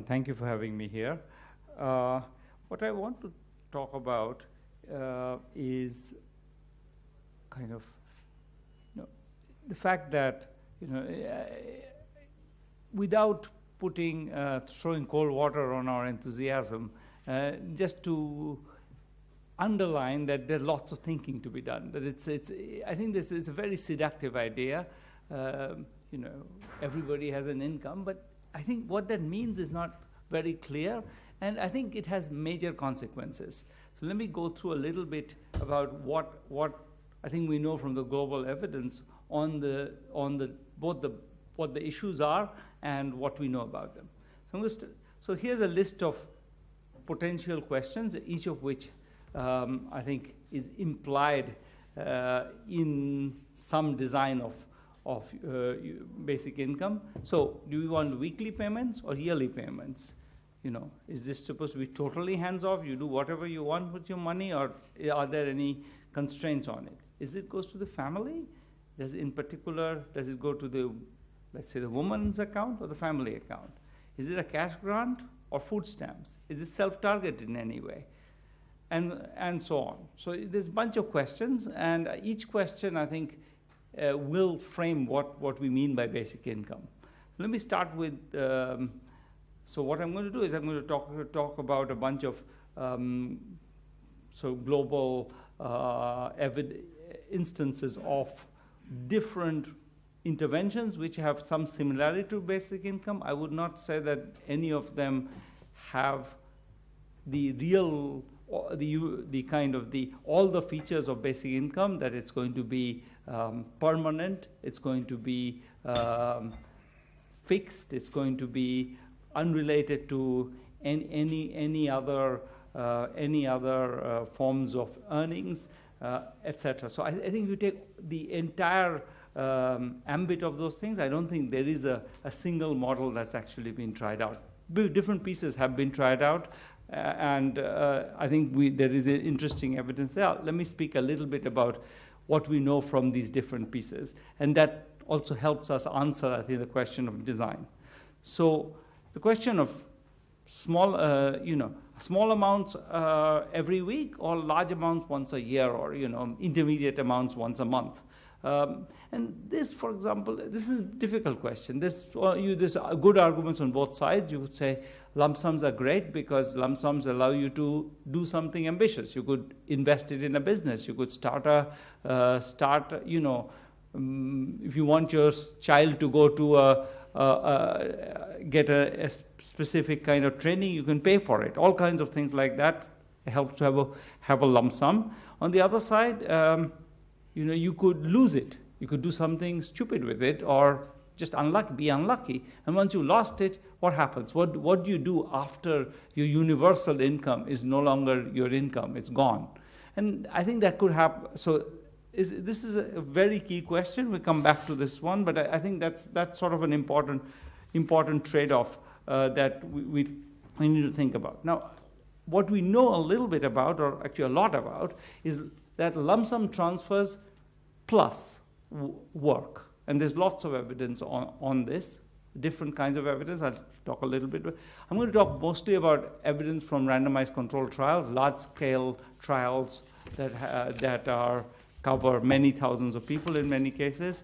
Thank you for having me here. What I want to talk about is kind of the fact that without throwing cold water on our enthusiasm, just to underline that there's lots of thinking to be done. That I think this is a very seductive idea. Everybody has an income, but I think what that means is not very clear, and I think it has major consequences. So let me go through a little bit about what I think we know from the global evidence on what the issues are and what we know about them. So here's a list of potential questions, each of which I think is implied in some design of basic income. So do we want weekly payments or yearly payments? Is this supposed to be totally hands-off? You do whatever you want with your money, or are there any constraints on it? Is it goes to the family? Does it go to let's say the woman's account or the family account? Is it a cash grant or food stamps? Is it self-targeted in any way? And so on. So there's a bunch of questions, and each question, I think, will frame what we mean by basic income. Let me start with, so what I'm going to do is I'm going to talk about a bunch of global instances of different interventions which have some similarity to basic income. I would not say that any of them have all the features of basic income, that it's going to be permanent, it's going to be fixed, it's going to be unrelated to any other forms of earnings, etc. So I think if you take the entire ambit of those things, I don't think there is a single model that's actually been tried out. Different pieces have been tried out, and I think there is interesting evidence there. Let me speak a little bit about what we know from these different pieces, and that also helps us answer, I think, the question of design. So the question of small amounts every week, or large amounts once a year, or intermediate amounts once a month. And this, for example, this is a difficult question. There's good arguments on both sides. You would say lump sums are great because lump sums allow you to do something ambitious. You could invest it in a business. You could if you want your child to go to get a specific kind of training, you can pay for it. All kinds of things like that help to have a lump sum. On the other side, you could lose it. You could do something stupid with it, or just be unlucky. And once you lost it, what happens? What do you do after your universal income is no longer your income? It's gone. And I think that could happen. So this is a very key question. We'll come back to this one, but I think that's sort of an important trade-off that we need to think about. Now, what we know a little bit about, or actually a lot about, is that lump sum transfers plus work. And there's lots of evidence on this, different kinds of evidence. I'll talk a little bit. I'm going to talk mostly about evidence from randomized controlled trials, large-scale trials that cover many thousands of people in many cases.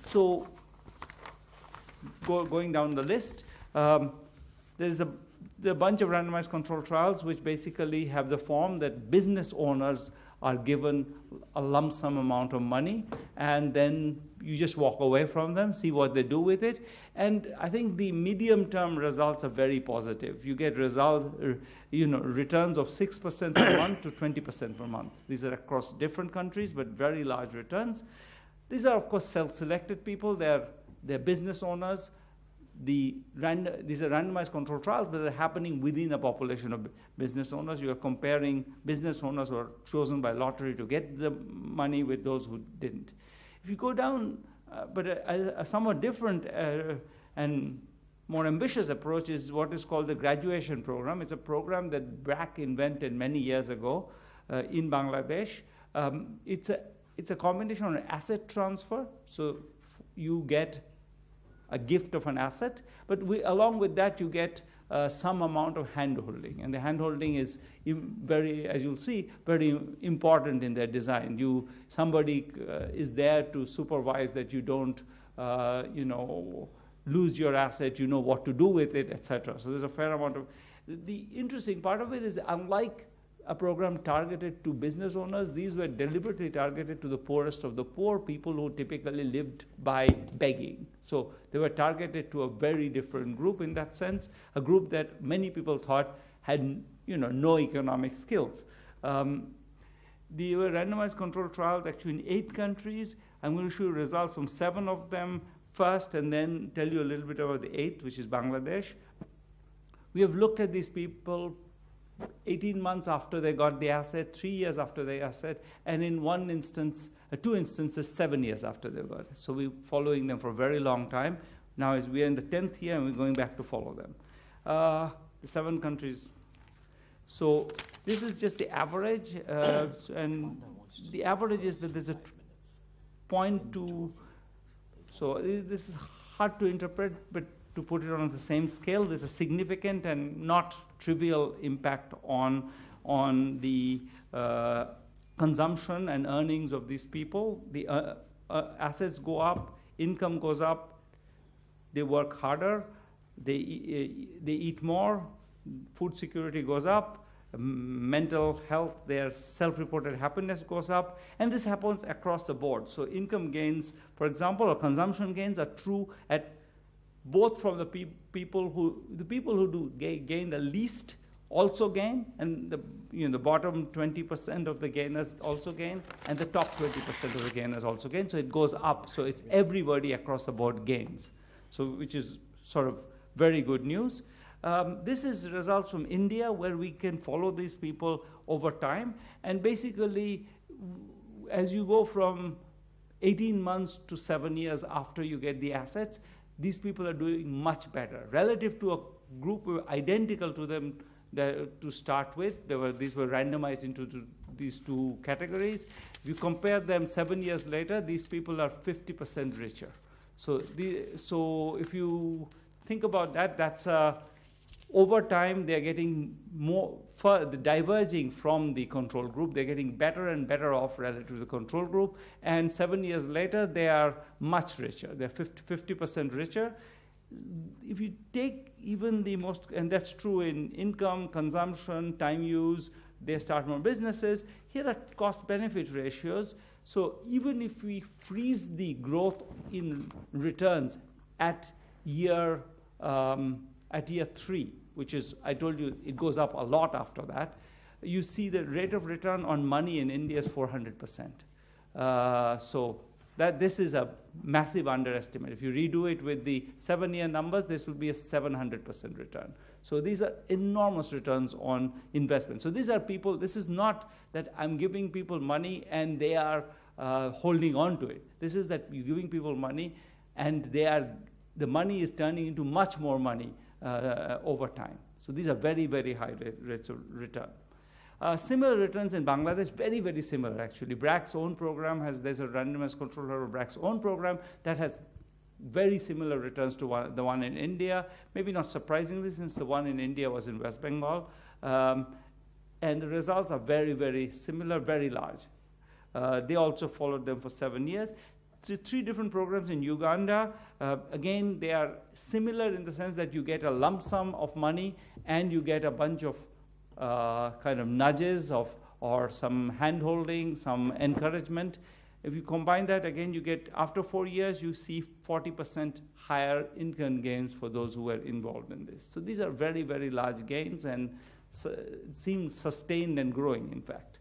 So going down the list, there's a bunch of randomized controlled trials which basically have the form that business owners are given a lump sum amount of money, and then you just walk away from them, see what they do with it. And I think the medium-term results are very positive. You get returns of 6% per month to 20% per month. These are across different countries, but very large returns. These are, of course, self-selected people. They're business owners. These are randomized controlled trials, but they're happening within a population of business owners. You are comparing business owners who are chosen by lottery to get the money with those who didn't. If you go down, but a somewhat different and more ambitious approach is what is called the graduation program. It's a program that BRAC invented many years ago in Bangladesh. It's a combination of an asset transfer. So you get a gift of an asset, but along with that you get some amount of hand-holding, and the hand-holding is very, as you'll see, very important in their design. Somebody is there to supervise that you don't, lose your asset, you know what to do with it, etc. So there's a fair amount of. The interesting part of it is, unlike a program targeted to business owners, these were deliberately targeted to the poorest of the poor, people who typically lived by begging. So they were targeted to a very different group in that sense, a group that many people thought had no economic skills. They were randomized controlled trials actually in 8 countries. I'm going to show you results from 7 of them first, and then tell you a little bit about the 8th, which is Bangladesh. We have looked at these people 18 months after they got the asset, 3 years after the asset, and in 2 instances, 7 years after they got it. So we're following them for a very long time. Now we are in the 10th year, and we're going back to follow them. The 7 countries. So this is just the average, and the average is that there's a 0.2. So this is hard to interpret, but to put it on the same scale, there's a significant and not trivial impact on the consumption and earnings of these people. The assets go up, income goes up, they work harder, they eat more, food security goes up, mental health, their self-reported happiness goes up, and this happens across the board. So income gains, for example, or consumption gains are true at both from the people who do gain the least also gain, and the bottom 20% of the gainers also gain, and the top 20% of the gainers also gain. So it goes up. So it's everybody across the board gains. So which is sort of very good news. This is results from India, where we can follow these people over time, and basically, as you go from 18 months to 7 years after you get the assets, these people are doing much better relative to a group identical to them to start with. These were randomized into these 2 categories. If you compare them 7 years later, these people are 50% richer. So if you think about that, that's over time they're getting more diverging from the control group. They're getting better and better off relative to the control group, and 7 years later they are much richer. They're 50% richer. If you take even the most, and that's true in income, consumption, time use, they start more businesses. Here are cost-benefit ratios. So even if we freeze the growth in returns at year 3, which is, I told you, it goes up a lot after that, you see the rate of return on money in India is 400%. So this is a massive underestimate. If you redo it with the 7-year numbers, this will be a 700% return. So these are enormous returns on investment. So these are people, this is not that I'm giving people money and they are holding on to it. This is that you're giving people money and the money is turning into much more money over time. So these are very, very high rates of return. Similar returns in Bangladesh, very, very similar actually. BRAC's own program there's a randomized control over BRAC's own program that has very similar returns to the one in India. Maybe not surprisingly, since the one in India was in West Bengal. And the results are very, very similar, very large. They also followed them for 7 years. 3 different programs in Uganda. Again, they are similar in the sense that you get a lump sum of money and you get a bunch of kind of nudges or some hand-holding, some encouragement. If you combine that, again, you get, after 4 years, you see 40% higher income gains for those who were involved in this. So these are very, very large gains and seem sustained and growing, in fact.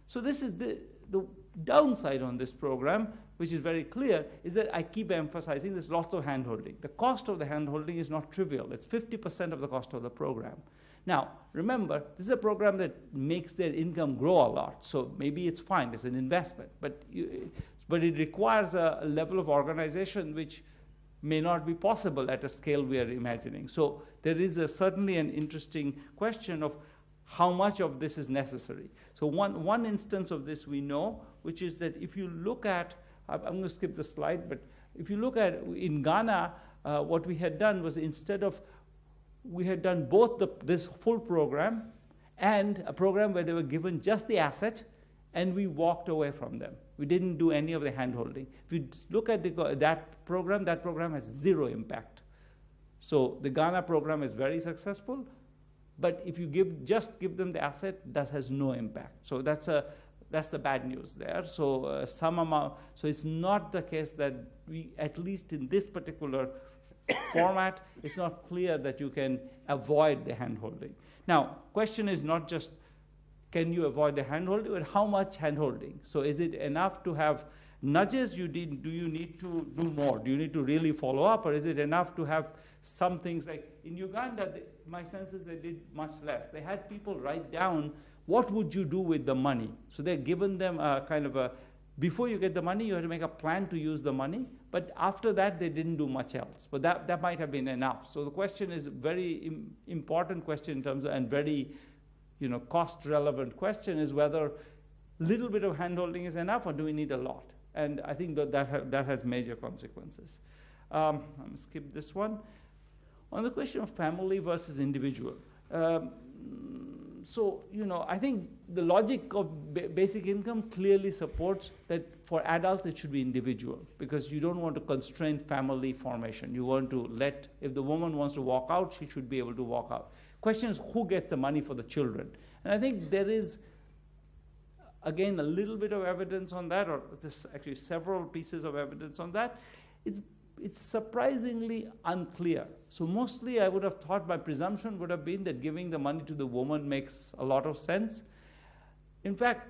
So this is the downside on this program, which is very clear, is that I keep emphasizing there's lots of hand-holding. The cost of the hand-holding is not trivial. It's 50% of the cost of the program. Now, remember, this is a program that makes their income grow a lot, so maybe it's fine, it's an investment, but it requires a level of organization which may not be possible at a scale we are imagining. So there is certainly an interesting question of how much of this is necessary. So one instance of this we know, which is that if you look at, I'm going to skip the slide, but if you look at in Ghana, what we had done was we had done both this full program and a program where they were given just the asset, and we walked away from them. We didn't do any of the hand-holding. If you look at that program has zero impact. So the Ghana program is very successful, but if you just give them the asset, that has no impact. So that's the bad news there. So so it's not the case that we, at least in this particular format, it's not clear that you can avoid the hand-holding. Now, question is not just can you avoid the hand-holding, but how much hand-holding? So is it enough to have nudges? Do you need to do more? Do you need to really follow up? Or is it enough to have some things like in Uganda, my sense is they did much less. They had people write down, what would you do with the money? So they're given them a kind of a, before you get the money, you have to make a plan to use the money. But after that, they didn't do much else. But that might have been enough. So the question is a very important question in terms of, and very cost-relevant question is whether a little bit of hand-holding is enough or do we need a lot? And I think that has major consequences. I'm going to skip this one. On the question of family versus individual, so, I think the logic of basic income clearly supports that for adults it should be individual, because you don't want to constrain family formation. You want to if the woman wants to walk out, she should be able to walk out. Question is who gets the money for the children? And I think there is, again, a little bit of evidence on that, or there's actually several pieces of evidence on that. It's surprisingly unclear. So mostly I would have thought, my presumption would have been that giving the money to the woman makes a lot of sense. In fact,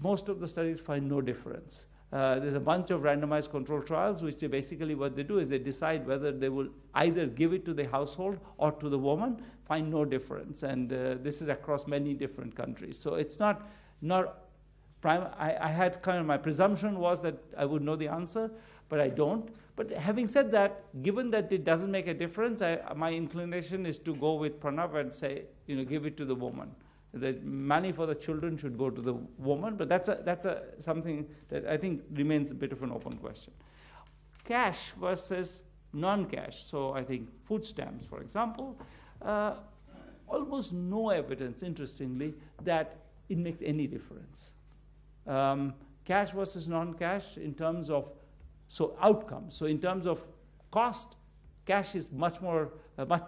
most of the studies find no difference. There's a bunch of randomized control trials, which basically what they do is they decide whether they will either give it to the household or to the woman, find no difference. And this is across many different countries. So it's not I had kind of, my presumption was that I would know the answer, but I don't. But having said that, given that it doesn't make a difference, my inclination is to go with Pranav and say, give it to the woman. The money for the children should go to the woman, but that's something that I think remains a bit of an open question. Cash versus non-cash. So I think food stamps, for example, almost no evidence, interestingly, that it makes any difference. Cash versus non-cash in terms of outcomes. So in terms of cost, cash is much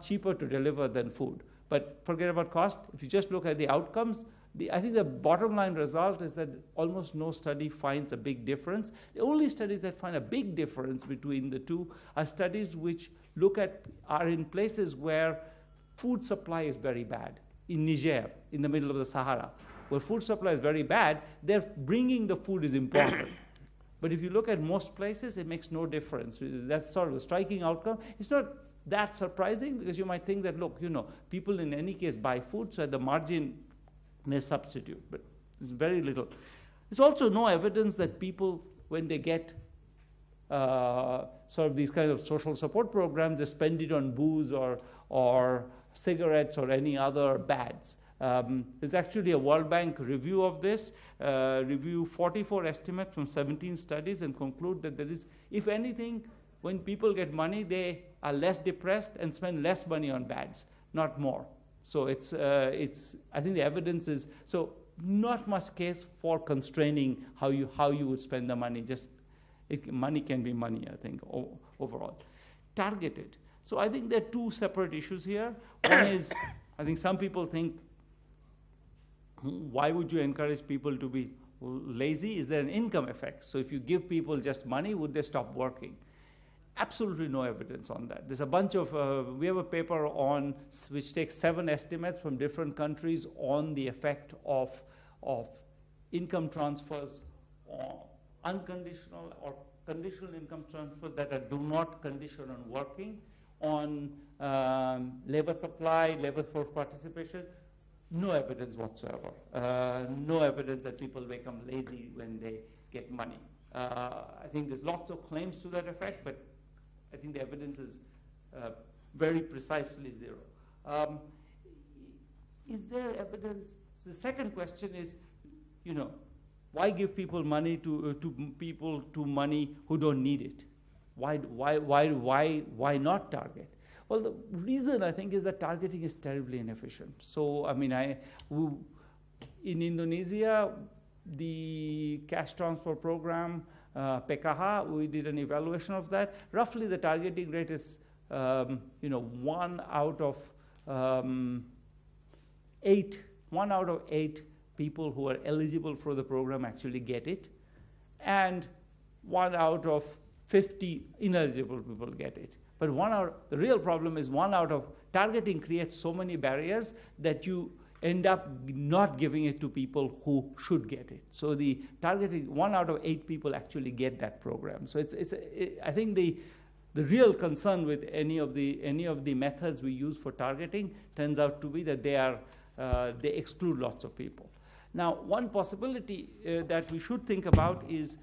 cheaper to deliver than food. But forget about cost. If you just look at the outcomes, I think the bottom line result is that almost no study finds a big difference. The only studies that find a big difference between the two are studies which are in places where food supply is very bad. In Niger, in the middle of the Sahara, where food supply is very bad, bringing the food is important. But if you look at most places, it makes no difference. That's sort of a striking outcome. It's not that surprising, because you might think that, look, people in any case buy food, so at the margin they substitute, but there's very little. There's also no evidence that people, when they get sort of these kind of social support programs, they spend it on booze or cigarettes or any other bads. There's actually a World Bank review of this, review 44 estimates from 17 studies, and conclude that there is, if anything, when people get money, they are less depressed and spend less money on bads, not more. So I think the evidence is, so not much case for constraining how you would spend the money. Money can be money, I think, overall. Targeted. So I think there are two separate issues here. One is, I think some people think, why would you encourage people to be lazy? Is there an income effect? So if you give people just money, would they stop working? Absolutely no evidence on that. There's a bunch of, we have a paper which takes 7 estimates from different countries on the effect of income transfers, unconditional or conditional income transfers that do not condition on working, on labor supply, labor force participation. No evidence whatsoever. No evidence that people become lazy when they get money. I think there's lots of claims to that effect, but I think the evidence is very precisely zero. Is there evidence? So the second question is, why give people money to people money who don't need it? Why not target? Well, the reason I think is that targeting is terribly inefficient. So, I mean, in Indonesia, the cash transfer program, PKH, we did an evaluation of that. Roughly, the targeting rate is, 1 out of 8. 1 out of 8 people who are eligible for the program actually get it, and 1 out of 50 ineligible people get it. But the real problem is 1 out of targeting creates so many barriers that you end up not giving it to people who should get it. So the targeting, 1 out of 8 people actually get that program. So I think the real concern with any of the methods we use for targeting turns out to be that they exclude lots of people. Now, one possibility that we should think about is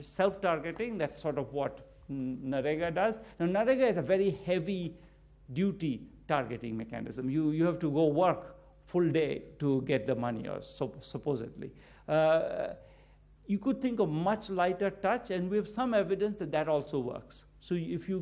self-targeting. That's sort of what NREGA does. Now, NREGA is a very heavy-duty targeting mechanism. You have to go work full day to get the money, or supposedly. You could think of much lighter touch, and we have some evidence that that also works. So if you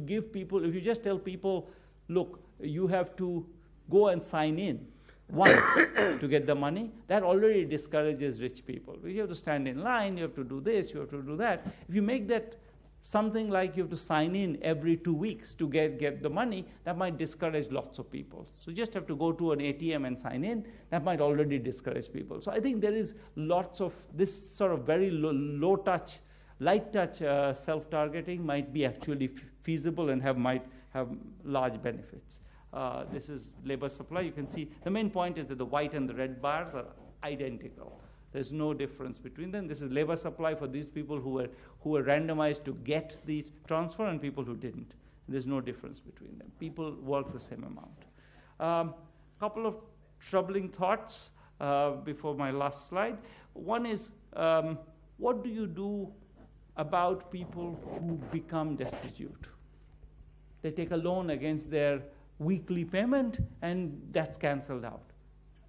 just tell people, look, you have to go and sign in once to get the money, that already discourages rich people. You have to stand in line, you have to do this, you have to do that. If you make that something like you have to sign in every 2 weeks to get the money, that might discourage lots of people. So you just have to go to an ATM and sign in. That might already discourage people. So I think there is lots of this sort of very low touch, light touch self-targeting might be actually feasible and might have large benefits. This is labor supply. You can see the main point is that the white and the red bars are identical. There's no difference between them. This is labor supply for these people who were randomized to get the transfer and people who didn't. There's no difference between them. People work the same amount. Couple of troubling thoughts before my last slide. One is, what do you do about people who become destitute? They take a loan against their weekly payment, and that's canceled out.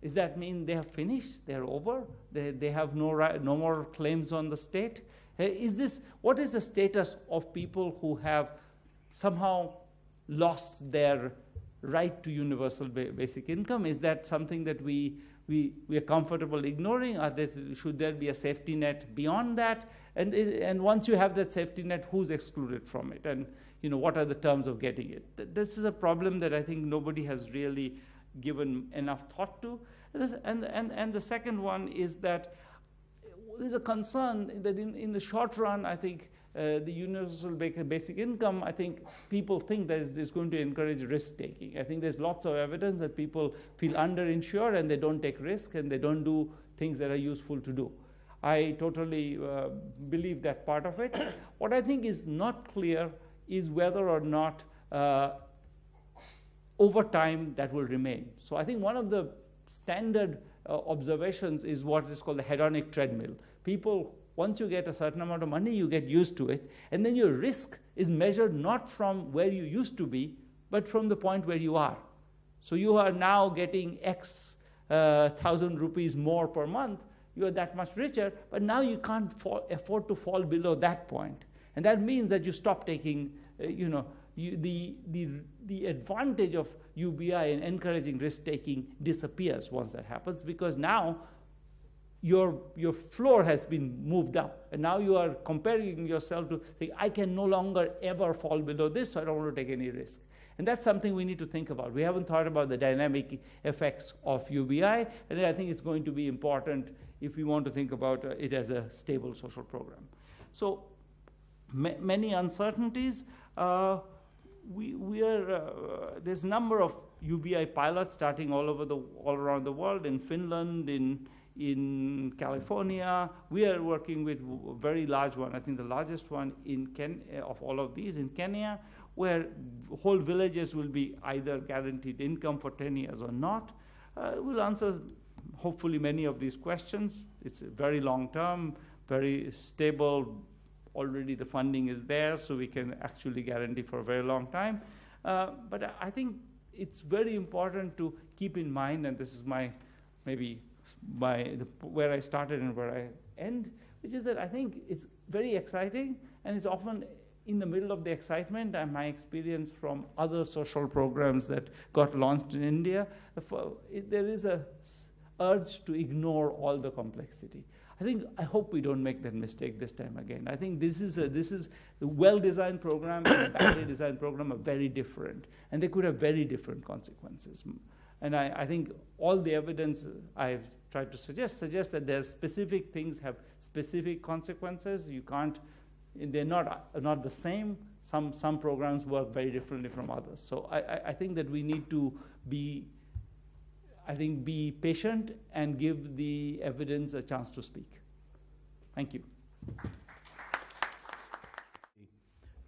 Does that mean they have finished? They're over? They have no more claims on the state? What is the status of people who have somehow lost their right to universal basic income? Is that something that we are comfortable ignoring? Should there be a safety net beyond that? And once you have that safety net, who's excluded from it? And what are the terms of getting it? This is a problem that I think nobody has really given enough thought to. And the second one is that there's a concern that in the short run, I think the universal basic income, I think people think that it's going to encourage risk-taking. I think there's lots of evidence that people feel underinsured and they don't take risk and they don't do things that are useful to do. I totally believe that part of it. What I think is not clear is whether or not over time that will remain. So I think one of the standard observations is what is called the hedonic treadmill. People, once you get a certain amount of money, you get used to it, and then your risk is measured not from where you used to be, but from the point where you are. So you are now getting X 1,000 rupees more per month, you are that much richer, but now you can't afford to fall below that point. And that means that you stop taking, the advantage of UBI in encouraging risk-taking disappears once that happens, because now your floor has been moved up, and now you are comparing yourself to think, I can no longer ever fall below this, so I don't want to take any risk. And that's something we need to think about. We haven't thought about the dynamic effects of UBI, and I think it's going to be important if we want to think about it as a stable social program. So many uncertainties. There's a number of UBI pilots starting all around the world, in Finland, in California. We are working with a very large one, I think the largest one of all of these in Kenya, where whole villages will be either guaranteed income for 10 years or not. We'll answer hopefully many of these questions. It's very long term, very stable. Already the funding is there, so we can actually guarantee for a very long time. But I think it's very important to keep in mind, and this is where I started and where I end, which is that I think it's very exciting, and it's often in the middle of the excitement and my experience from other social programs that got launched in India, there is a urge to ignore all the complexity. I hope we don't make that mistake this time again. I think this is a well-designed program and a badly designed program are very different, and they could have very different consequences. And I think all the evidence I've tried to suggest that there's specific things have specific consequences. You can't, they're not the same. Some programs work very differently from others. So I think that we need to be patient and give the evidence a chance to speak. Thank you.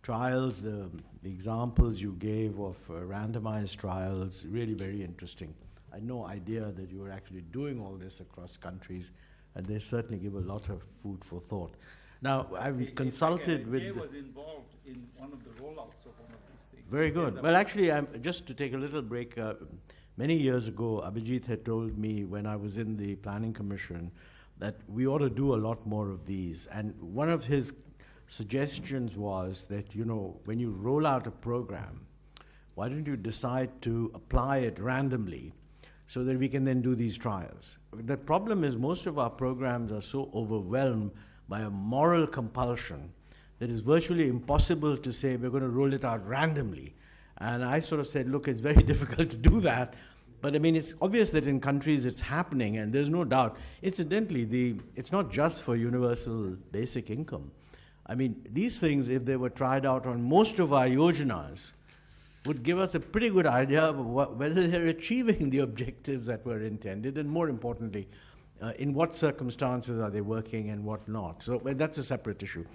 Trials, the examples you gave of randomized trials, really very interesting. I had no idea that you were actually doing all this across countries, and they certainly give a lot of food for thought. Now, I've consulted with... Jay was involved in one of the rollouts of one of these things. Very good. Well, actually, just to take a little break, many years ago, Abhijit had told me when I was in the Planning Commission that we ought to do a lot more of these. And one of his suggestions was that, you know, when you roll out a program, why don't you decide to apply it randomly so that we can then do these trials? The problem is most of our programs are so overwhelmed by a moral compulsion that it's virtually impossible to say we're going to roll it out randomly. And I sort of said, look, it's very difficult to do that. But I mean, it's obvious that in countries it's happening, and there's no doubt. Incidentally, it's not just for universal basic income. I mean, these things, if they were tried out on most of our yojanas, would give us a pretty good idea of whether they're achieving the objectives that were intended, and more importantly, in what circumstances are they working and what not. So that's a separate issue.